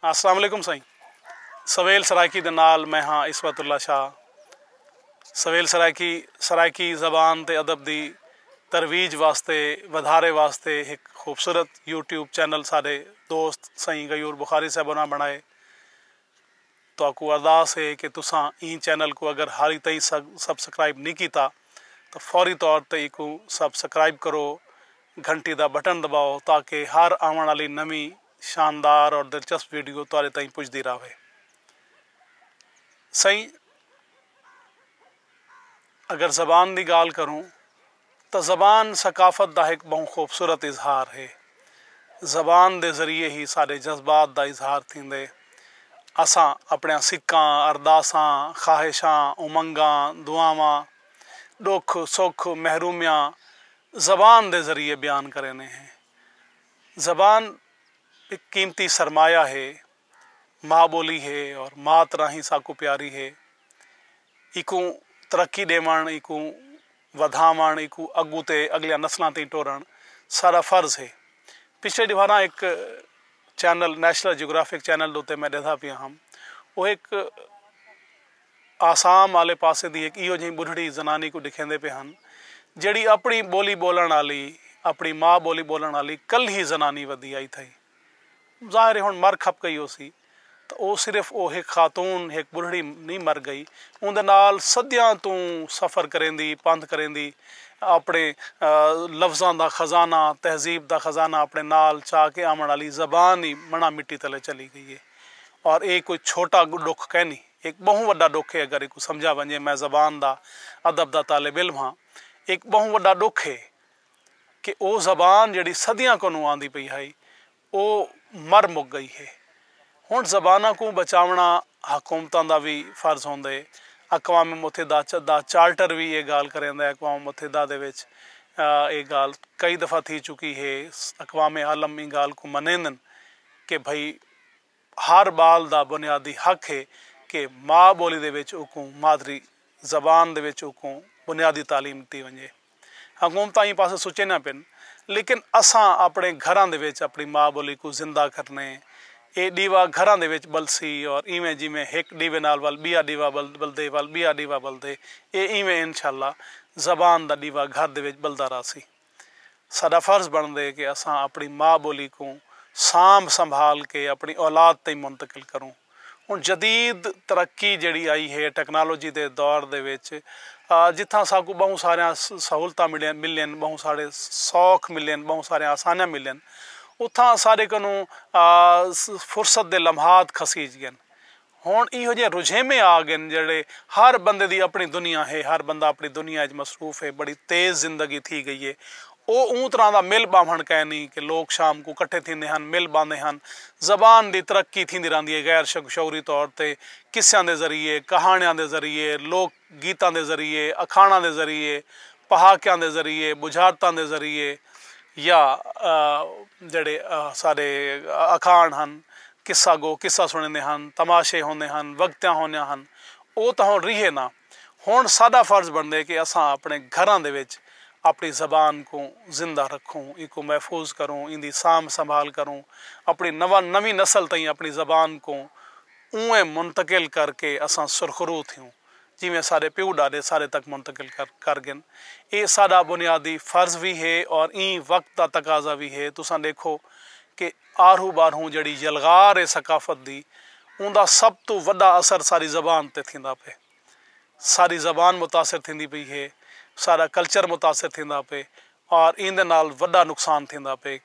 अस्सलाम वालेकुम साईं। सवेल सराइकी दे नाल मैं हाँ इसवतुल्ला शाह। सवेल सराइकी ज़बान ते अदब दी तरवीज वास्ते वधारे वास्ते एक खूबसूरत यूट्यूब चैनल साढ़े दोस्त साईं गयूर बुखारी साहब ने बनाए। तो आपको अरदास है कि तुसां ई चैनल को अगर हाली तई सब्सक्राइब नहीं किया तो फौरी तौर पर इको सब्सक्राइब करो, घंटी का बटन दबाओ ताकि हर आने वाली नवी शानदार और दिलचस्प वीडियो तुहाडे ताईं पुजदी रहे। सही अगर ज़बान की गाल करूँ तो ज़बान सकाफत का एक बहुत खूबसूरत इजहार है। ज़बान के जरिए ही सारे जज्बात का इजहार थींदे। असां अपने सिक्कां अरदासां ख्वाहिशां उमंगां दुआवां दुख सुख महरूमियाँ ज़बान के जरिए बयान करने हैं। ज़बान एक कीमती सरमाया है, माँ बोली है और मात राही साकू प्यारी है। इकू तरक्की देवण, इकू वधावण, इकू अगू ते अगलिया नस्लों ती टोरण सारा फ़र्ज़ है। पिछले दिवारा एक चैनल नेशनल जियोग्राफिक चैनल उत्ते मैं देखा पिया हम, वो एक आसाम वाले पासे दी एक इो जी बुढ़ड़ी जनानी को दिखेंदे पे हैं जड़ी अपनी बोली बोलन वाली अपनी माँ बोली बोलन वाली कल ही जनानी वधी आई थी। ज़ाहिर है हुण मर खप गई हो सी तो वो सिर्फ वो एक खातून एक बुढ़ड़ी नहीं मर गई, उनदे नाल सदियां तू सफ़र करेंदी पंथ करेंदी अपने लफ्ज़ों का खजाना तहजीब का खजाना अपने नाल चाह के आवन वाली ज़बान ही मना मिट्टी तले चली गई है। और ये कोई छोटा दुख कहनी, एक बहुत वड्डा दुख है अगर एक समझा वजे। मैं ज़बान का अदब का तालिब इल्म हाँ। एक बहुत वड्डा दुख है कि वो ज़बान जी सदियां को आँदी पई है वो मर मुक गई है। हुण ज़बाना को बचावना हुकूमतों का भी फर्ज होंदे। अकवाम मुतहिदा दा चार्टर भी ये गाल करेंदा। अकवाम मुतहिदा दे विच ये गाल कई दफ़ा थी चुकी है। अकवाम आलम ई गाल को मनेंदन कि भाई हर बाल का बुनियादी हक है कि माँ बोली दे विच उको मादरी ज़बान दे विच उको बुनियादी तालीम दी वजे। हुकूमत ई पासे सोचे ना पिन, लेकिन असां अपने घरां दे विच अपनी माँ बोली को जिंदा करने ये दीवा घरां दे विच बलसी और इवें जिमें एक दीवे नाल वल बिया दीवा बलदे वल बिया दीवा बलदे ये इवें इंशाअल्लाह ज़बान का दीवा घर दे विच बलदा रही। साडा फर्ज बनदे कि असां अपनी माँ बोली को सांभ संभाल के अपनी औलाद तक मुंतकिल करूँ। हुण जदीद तरक्की जिहड़ी आई है टैक्नोलॉजी के दौर दे विच जिथां साकू बहुत सारिया सहूलतां मिलन बहुत सारे सौख मिलन बहुत सारे आसानियां मिलन उत्थां सारे कनू फुरसत के लम्हात खसीज गए। हुण इहो जे रुझेवें आ गए जड़े हर बंदे की अपनी दुनिया है, हर बंदा अपनी दुनिया मसरूफ है, बड़ी तेज़ जिंदगी थी गई है। वो ऊँ तरह का मिल बावण कै नहीं कि लोग शाम को कट्ठे थींदे हन मिल बांधे हन। ज़बान की तरक्की थींदी रहंदी है गैर शौरी तौर पर किस्सियां के जरिए कहानियां के जरिए लोक गीतों के जरिए अखाणा के जरिए पहाकियां के जरिए बुझारतां के जरिए या जड़े सारे अखाण हन किस्सा गो किस्सा सुनते हैं तमाशे होंदे हैं वक्तियां होंदिया हैं वो तो हुण रहे ना। हुण साडा फर्ज बनदे कि असां अपने घरां दे विच अपनी ज़बान को जिंदा रखूँ, इको महफूज करूँ, इंदी सांभ संभाल करूँ, अपनी नवी नस्ल तई अपनी ज़बान को उएं मुंतकिल करके असां सुरखरू थियूं जिमें सारे प्यू डाडे सारे तक मुंतकिल कर गए। ये साडा बुनियादी फ़र्ज भी है और ई वक्त का तकाजा भी है। तुसां देखो कि आरू बारू जड़ी यलगार है सकाफत दी उनका सब तो वड्डा असर सारी ज़बान ते थींदा पे। सारी ज़बान मुतासिर थींदी पई है, सारा कल्चर मुतासिर थींदा पे और इंदे नाल वड्डा नुकसान थींदा पे।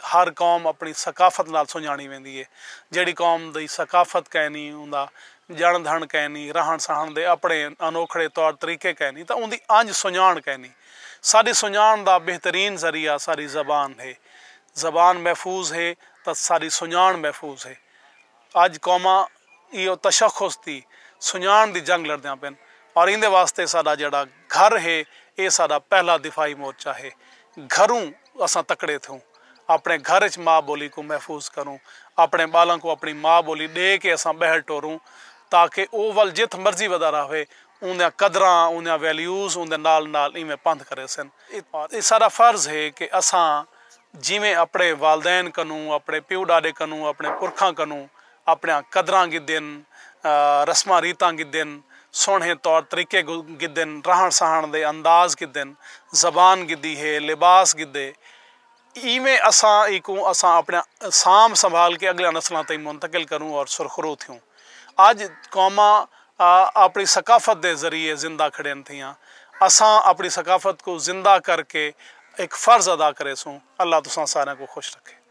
हर कौम अपनी सकाफत नाल सुञाणी वेंदी है। जड़ी कौम दी सकाफत कहनी उनका जण धण कहनी रहन सहन दे अपने अनोखड़े तौर तरीके कहनी तो उनकी अंज सुञाण कहनी। साड़ी सुञाण का बेहतरीन जरिया सारी ज़बान है। ज़बान महफूज है तो सारी सुञाण महफूज है। अज कौमां इहो तशखुस दी सुञाण दी जंग लड़दियां पेन और इंदे वास्ते साडा जड़ा घर है ये साडा पहला दिफाई मोर्चा है। घरों असां तकड़े थूं अपने घर च माँ बोली को महफूज करूँ, अपने बालों को अपनी माँ बोली दे के असां बहल टोरूँ ताकि वो वल जित मर्जी वधा रहे उन्हें कदरां उन्हें वैल्यूज़ उन्हें नाल नाल इवें पंथ करे सन। ये सारा फर्ज है कि असां जिमें अपने वालदैन कनू अपने प्यू डाडे कनू अपने पुरखा कनू अपने कदरां गिदन, रस्मां रीतां गिदन, सोहने तौर तरीके गिदन, रहन सहन दे अंदाज गिदन, जबान गिदी है, लिबास गिदे। इवें असां अपने साम संभाल के अगले नस्लों तक मुंतकिल करूँ और सुरखरू थियूं। अज कौमां अपनी सकाफत के जरिए जिंदा खड़न थियां। असां अपनी सकाफत को जिंदा करके एक फ़र्ज़ अदा करे सूँ। अल्लाह तुसां सारे को खुश रखे।